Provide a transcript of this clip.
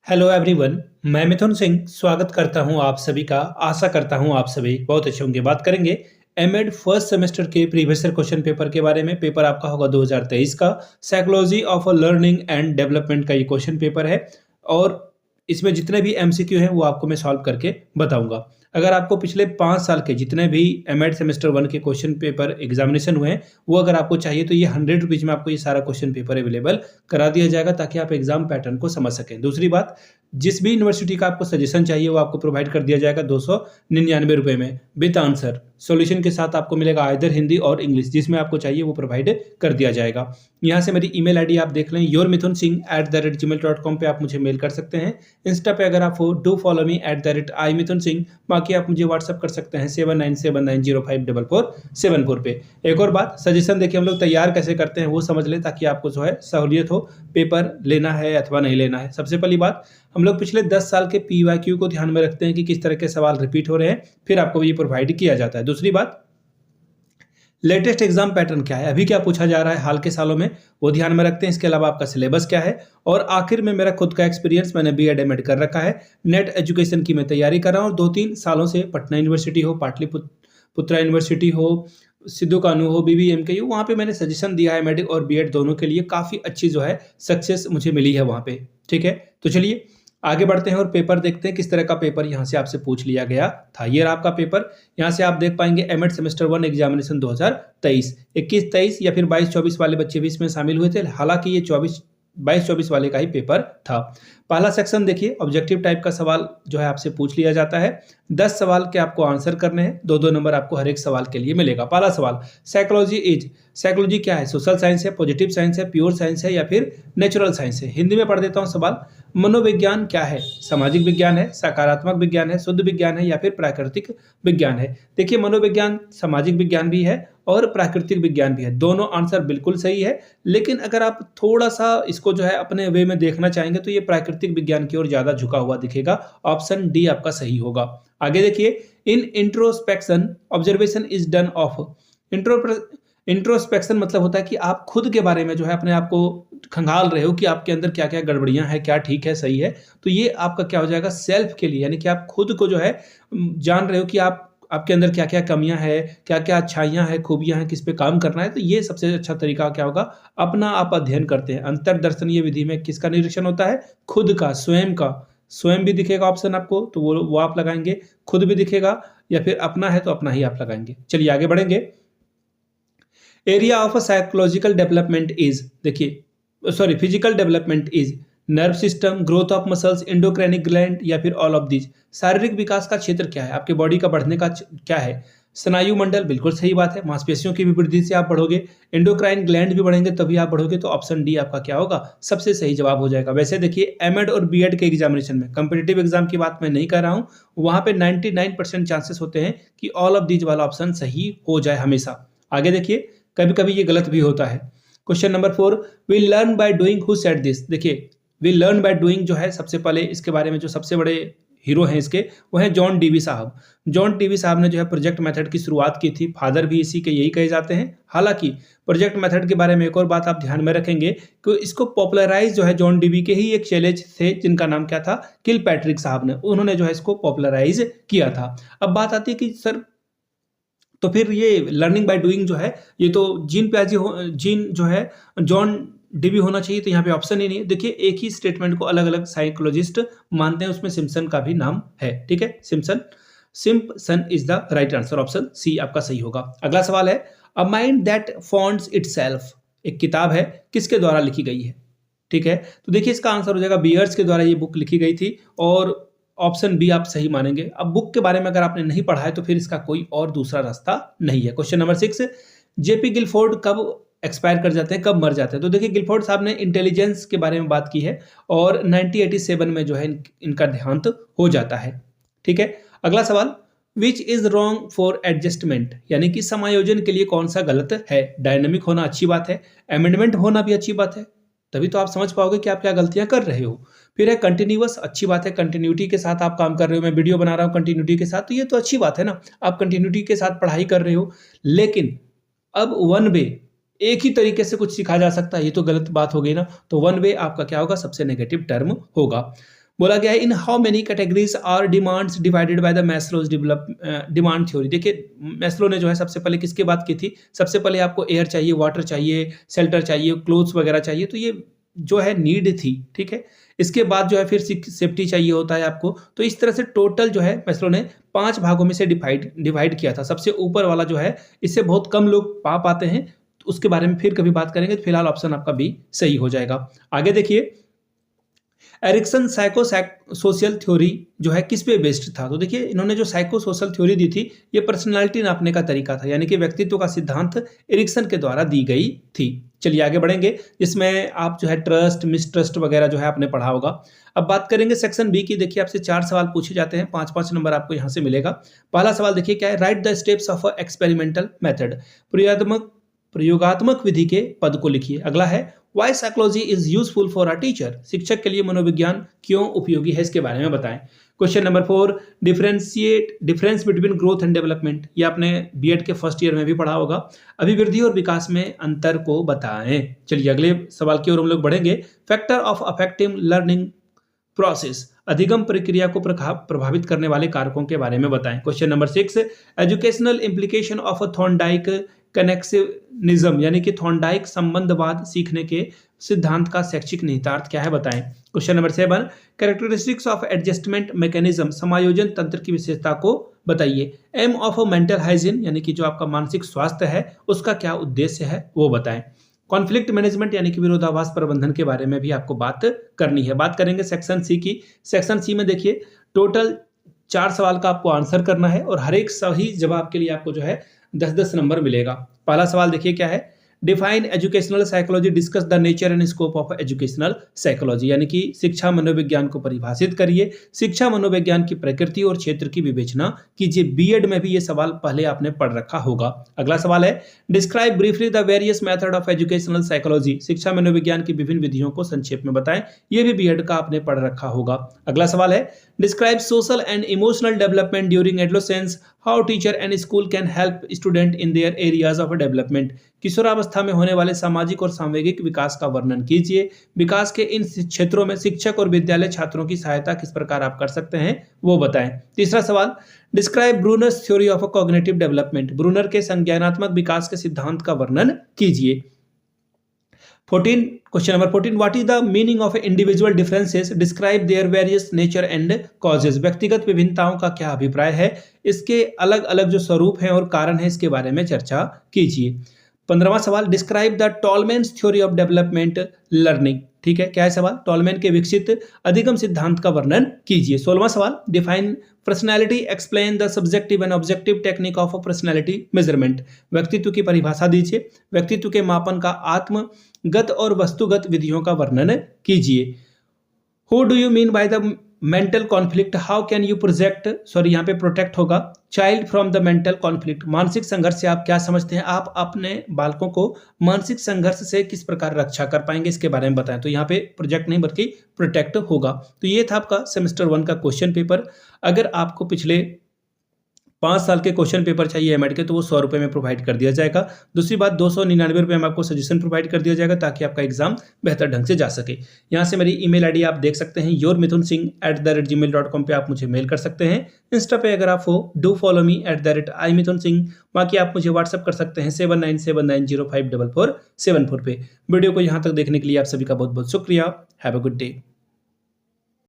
Hello everyone. मैं मिथुन सिंह स्वागत करता हूं आप सभी का। आशा करता हूं आप सभी बहुत अच्छे होंगे। बात करेंगे एमएड फर्स्ट सेमेस्टर के प्रीवियस ईयर क्वेश्चन पेपर के बारे में। पेपर आपका होगा 2023 का। Psychology of learning and development का ये क्वेश्चन पेपर है और इसमें जितने भी एमसीक्यू हैं वो आपको मैं सॉल्व करके बताऊंगा। अगर आपको पिछले 5 साल के जितने भी एमएड सेमेस्टर 1 के क्वेश्चन पेपर एग्जामिनेशन हुए हैं वो अगर आपको चाहिए तो ये 100 रुपीज में आपको ये सारा क्वेश्चन पेपर अवेलेबल करा दिया जाएगा ताकि आप एग्जाम पैटर्न को समझ सकें। दूसरी बात, जिस भी यूनिवर्सिटी का आपको सजेशन चाहिए वो आपको प्रोवाइड कर दिया जाएगा 299 रुपये में विद आंसर। सॉल्यूशन के साथ आपको मिलेगा आइदर हिंदी और इंग्लिश, जिसमें आपको चाहिए वो प्रोवाइड कर दिया जाएगा। यहाँ से मेरी ईमेल आईडी आप देख लें, yourmithunsingh@gmail.com पे आप मुझे मेल कर सकते हैं। इंस्टा पे अगर आप हो डू फॉलो मी @imithunsingh। बाकी आप मुझे व्हाट्सअप कर सकते हैं 7979054474 पे। एक और बात, सजेशन देखिए हम लोग तैयार कैसे करते हैं वो समझ लें ताकि आपको जो है सहूलियत हो पेपर लेना है अथवा नहीं लेना है। सबसे पहली बात, हम लोग पिछले 10 साल के पीवाईक्यू को ध्यान में रखते हैं कि किस तरह के सवाल रिपीट हो रहे हैं, फिर आपको ये प्रोवाइड किया जाता है। दूसरी बात, लेटेस्ट एग्जाम पैटर्न क्या है, अभी क्या पूछा जा रहा है हाल के सालों में, वो ध्यान में रखते हैं। इसके अलावा आपका सिलेबस क्या है और आखिर में मेरा खुद का एक्सपीरियंस, मैंने बीएड एमएड कर रखा है। नेट एजुकेशन की मैं तैयारी कर रहा हूँ 2-3 सालों से। पटना यूनिवर्सिटी हो, पाटलिपुत्रा यूनिवर्सिटी हो, सिद्धू कानू हो, बीबीएमके हो, वहाँ पे मैंने सजेशन दिया है मेडिक और बीएड दोनों के लिए। काफ़ी अच्छी जो है सक्सेस मुझे मिली है वहाँ पे। ठीक है, तो चलिए आगे बढ़ते हैं और पेपर देखते हैं किस तरह का पेपर यहाँ से आपसे पूछ लिया गया था। ये रहा आपका पेपर। यहाँ से आप देख पाएंगे एमएड सेमेस्टर 1 एग्जामिनेशन 2023, 21-23 या फिर 22-24 वाले बच्चे भी इसमें शामिल हुए थे। हालांकि ये 22-24 वाले का ही पेपर था। पहला सेक्शन देखिए, ऑब्जेक्टिव टाइप का सवाल जो है आपसे पूछ लिया जाता है। 10 सवाल के आपको आंसर करने हैं, 2-2 नंबर आपको हर एक सवाल के लिए मिलेगा। पहला सवाल, साइकोलॉजी क्या है? सोशल साइंस है, पॉजिटिव साइंस है, प्योर साइंस है या फिर नेचुरल साइंस है? हिंदी में पढ़ देता हूँ सवाल। मनोविज्ञान क्या है? सामाजिक विज्ञान है, सकारात्मक विज्ञान है, शुद्ध विज्ञान है या फिर प्राकृतिक विज्ञान है? देखिए, मनोविज्ञान सामाजिक विज्ञान भी है और प्राकृतिक विज्ञान भी है। दोनों आंसर बिल्कुल सही है, लेकिन अगर आप थोड़ा सा इसको जो है अपने वे में देखना चाहेंगे तो ये प्राकृतिक विज्ञान की ओर ज्यादा झुका हुआ दिखेगा। ऑप्शन डी आपका सही होगा। आगे देखिए, in introspection observation is done of. Introspection मतलब होता है कि आप खुद के बारे में जो है अपने आप को खंगाल रहे हो कि आपके अंदर क्या क्या गड़बड़ियां हैं, क्या ठीक है, सही है। तो ये आपका क्या हो जाएगा, सेल्फ के लिए, यानी कि आप खुद को जो है जान रहे हो कि आपके अंदर क्या क्या कमियां हैं, क्या क्या अच्छाइयां हैं, खूबियां हैं, किस पे काम करना है। तो ये सबसे अच्छा तरीका क्या होगा, अपना आप अध्ययन करते हैं। अंतर्दर्शनीय विधि में किसका निरीक्षण होता है? खुद का, स्वयं का। स्वयं भी दिखेगा ऑप्शन आपको, तो वो आप लगाएंगे। खुद भी दिखेगा या फिर अपना है तो अपना ही आप लगाएंगे। चलिए आगे बढ़ेंगे। Area of psychological development is, देखिए sorry, physical development is nerve system, growth of muscles, endocrinic gland या फिर ऑल ऑफ दीज। शारीरिक विकास का क्षेत्र क्या है? आपके बॉडी का बढ़ने का क्या है? स्नायु मंडल, बिल्कुल सही बात है। मांसपेशियों की भी वृद्धि से आप बढ़ोगे। एंडोक्राइन ग्लैंड भी बढ़ेंगे तभी आप बढ़ोगे। तो ऑप्शन डी आपका क्या होगा, सबसे सही जवाब हो जाएगा। वैसे देखिए, एमएड और बीएड के एग्जामिनेशन में, कंपिटेटिव एग्जाम की बात मैं नहीं कर रहा हूं, वहां पे 99% चांसेस होते हैं कि ऑल ऑफ दीज वाला ऑप्शन सही हो जाए हमेशा। आगे देखिए, कभी कभी ये गलत भी होता है। Question number 4, we learn by doing, who said this. देखिए, वी लर्न बाय डूइंग जो है, सबसे पहले इसके बारे में जो सबसे बड़े हीरो हैं इसके, वो हैं जॉन डीवी साहब। जॉन डीवी साहब ने जो है प्रोजेक्ट मेथड की शुरुआत की थी। फादर भी इसी के यही कहे जाते हैं। हालांकि प्रोजेक्ट मेथड के बारे में एक और बात आप ध्यान में रखेंगे कि इसको पॉपुलराइज जो है जॉन डीवी के ही एक चैलेंज थे, जिनका नाम क्या था, किलपैट्रिक साहब ने। उन्होंने जो है इसको पॉपुलराइज किया था। अब बात आती है कि सर, तो फिर ये लर्निंग बाय डूइंग जो है, ये तो जीन जो है जॉन डीवी होना चाहिए। तो यहाँ पे ऑप्शन ही नहीं है। देखिए, एक ही स्टेटमेंट को अलग अलग साइकोलॉजिस्ट मानते हैं, उसमें सिम्पसन का भी नाम है। ठीक है, Simpson is the right answer. Option C आपका सही होगा। अगला सवाल है, a mind that founds itself, एक किताब है, किसके द्वारा लिखी गई है? ठीक है, तो देखिए इसका आंसर हो जाएगा बियर्स के द्वारा ये बुक लिखी गई थी और ऑप्शन बी आप सही मानेंगे। अब बुक के बारे में अगर आपने नहीं पढ़ा है तो फिर इसका कोई और दूसरा रास्ता नहीं है। क्वेश्चन नंबर 6, जेपी गिलफोर्ड कब एक्सपायर कर जाते हैं, कब मर जाते हैं? तो देखिए, गिलफोर्ड साहब ने इंटेलिजेंस के बारे में बात की है और 1987 में जो है इनका देहांत हो जाता है। ठीक है, अगला सवाल, which is wrong for adjustment, यानी कि समायोजन के लिए कौन सा गलत है? डायनेमिक होना अच्छी बात है, अमेंडमेंट होना भी अच्छी बात है, तभी तो आप समझ पाओगे कि आप क्या गलतियां कर रहे हो। फिर है कंटिन्यूअस, अच्छी बात है, कंटिन्यूटी के साथ आप काम कर रहे हो। मैं वीडियो बना रहा हूँ कंटिन्यूटी के साथ, तो ये तो अच्छी बात है ना, आप कंटिन्यूटी के साथ पढ़ाई कर रहे हो। लेकिन अब वन वे, एक ही तरीके से कुछ सिखाया जा सकता है, ये तो गलत बात हो गई ना। तो वन वे आपका क्या होगा, सबसे नेगेटिव टर्म होगा। बोला गया है in how many categories are demands divided by the Maslow's demand theory. देखिए मैस्लो ने जो है सबसे पहले किसकी बात की थी, सबसे पहले आपको एयर चाहिए, वाटर चाहिए, शेल्टर चाहिए, क्लोथ्स वगैरह चाहिए, तो ये जो है नीड थी, ठीक है। इसके बाद जो है फिर सेफ्टी चाहिए होता है आपको। तो इस तरह से टोटल जो है मैस्लो ने 5 भागों में से डिवाइड किया था। सबसे ऊपर वाला जो है इससे बहुत कम लोग पा पाते हैं, तो उसके बारे में फिर कभी बात करेंगे। तो फिलहाल ऑप्शन आपका बी सही हो जाएगा। आगे देखिए एरिक्सन साइको सोशल थ्योरी जो है किस पे बेस्ड था। तो देखिए इन्होंने जो साइको सोशल थ्योरी दी थी ये पर्सनालिटी नापने का तरीका था, यानी कि व्यक्तित्व का सिद्धांत एरिक्सन के द्वारा दी गई थी। चलिए आगे बढ़ेंगे, जिसमें आप जो है ट्रस्ट मिसट्रस्ट वगैरह जो है आपने पढ़ा होगा। अब बात करेंगे सेक्शन बी की। देखिए आपसे 4 सवाल पूछे जाते हैं, 5-5 नंबर आपको यहाँ से मिलेगा। पहला सवाल देखिए क्या है, write the steps of a experimental method. प्रयोगात्मक विधि के पद को लिखिए। अगला है why psychology is useful for a teacher. शिक्षक के लिए मनोविज्ञान क्यों उपयोगी है, इसके बारे में बताएं। Question number 4 difference between growth and development. ये आपने बीएड के फर्स्ट ईयर में भी पढ़ा होगा। अभिवृद्धि और विकास में अंतर को बताएं। चलिए अगले सवाल की ओर हम लोग बढ़ेंगे। Factor of affective learning process. अधिगम प्रक्रिया को प्रभावित करने वाले कारकों के बारे में बताएं। Question number 6 educational implication of Thorndike connectionism, यानी कि थॉर्नडाइक संबंधवाद सीखने के सिद्धांत का शैक्षिक निहितार्थ क्या है, बताएं। Question number 7 characteristics of adjustment mechanism, समायोजन तंत्र की विशेषता को बताइए। एम ऑफ मेंटल हाइजीन, यानी कि जो आपका मानसिक स्वास्थ्य है उसका क्या उद्देश्य है वो बताएं। कॉन्फ्लिक्ट मैनेजमेंट, यानी कि विरोधाभास प्रबंधन के बारे में भी आपको बात करनी है। बात करेंगे सेक्शन सी की। सेक्शन सी में देखिए टोटल 4 सवाल का आपको आंसर करना है और हर एक सही जवाब के लिए आपको जो है 10-10 नंबर मिलेगा। पहला सवाल देखिए क्या है, define educational psychology, discuss the nature and scope of educational psychology, यानी कि शिक्षा मनोविज्ञान को परिभाषित करिए। शिक्षा मनोविज्ञान की प्रकृति और क्षेत्र की विवेचना कीजिए। बीएड में भी ये सवाल पहले आपने पढ़ रखा होगा। अगला सवाल है describe briefly the various method of educational psychology. शिक्षा मनोविज्ञान की विभिन्न विधियों को संक्षेप में बताएं। ये भी बीएड का आपने पढ़ रखा होगा। अगला सवाल है describe social and emotional development during adolescence, how teacher and school can help student in their areas of development. किशोरावस्था में होने वाले सामाजिक और सांवेगिक विकास का वर्णन कीजिए। विकास के इन क्षेत्रों में शिक्षक और विद्यालय छात्रों की सहायता किस प्रकार आप कर सकते हैं वो बताएं। तीसरा सवाल describe Bruner's theory of cognitive development. Bruner के संज्ञानात्मक विकास के सिद्धांत का वर्णन कीजिए। Question number 14 what is the meaning of individual differences, describe their various nature and causes. व्यक्तिगत विभिन्नताओं का क्या अभिप्राय है, इसके अलग अलग जो स्वरूप हैं और कारण है इसके बारे में चर्चा कीजिए। 15वां सवाल describe the Tolman's theory of development learning. ठीक है, क्या है सवाल, टॉलमैन के विकसित अधिगम सिद्धांत का वर्णन कीजिए। 16वां सवाल define personality, explain the subjective and objective technique of personality measurement. व्यक्तित्व की परिभाषा दीजिए। व्यक्तित्व के मापन का आत्मगत और वस्तुगत विधियों का वर्णन कीजिए। Who do you mean by the mental conflict, how can you यहाँ पे प्रोटेक्ट होगा child from the mental conflict. मानसिक संघर्ष से आप क्या समझते हैं, आप अपने बालकों को मानसिक संघर्ष से किस प्रकार रक्षा कर पाएंगे इसके बारे में बताएं। तो यहाँ पे प्रोजेक्ट नहीं बल्कि प्रोटेक्ट होगा। तो ये था आपका सेमेस्टर 1 का क्वेश्चन पेपर। अगर आपको पिछले 5 साल के क्वेश्चन पेपर चाहिए एमएड के तो वो 100 रुपये में प्रोवाइड कर दिया जाएगा। दूसरी बात 299 रुपये में आपको सजेशन प्रोवाइड कर दिया जाएगा ताकि आपका एग्जाम बेहतर ढंग से जा सके। यहाँ से मेरी ईमेल आईडी आप देख सकते हैं yourmithunsingh@gmail.com पे आप मुझे मेल कर सकते हैं। इंस्टा पे अगर आप हो डू फॉलो मी @imithunsingh। बाकी आप मुझे व्हाट्सअप कर सकते हैं 7979054474 पे। वीडियो को यहाँ तक देखने के लिए आप सभी का बहुत बहुत शुक्रिया। Have a good day.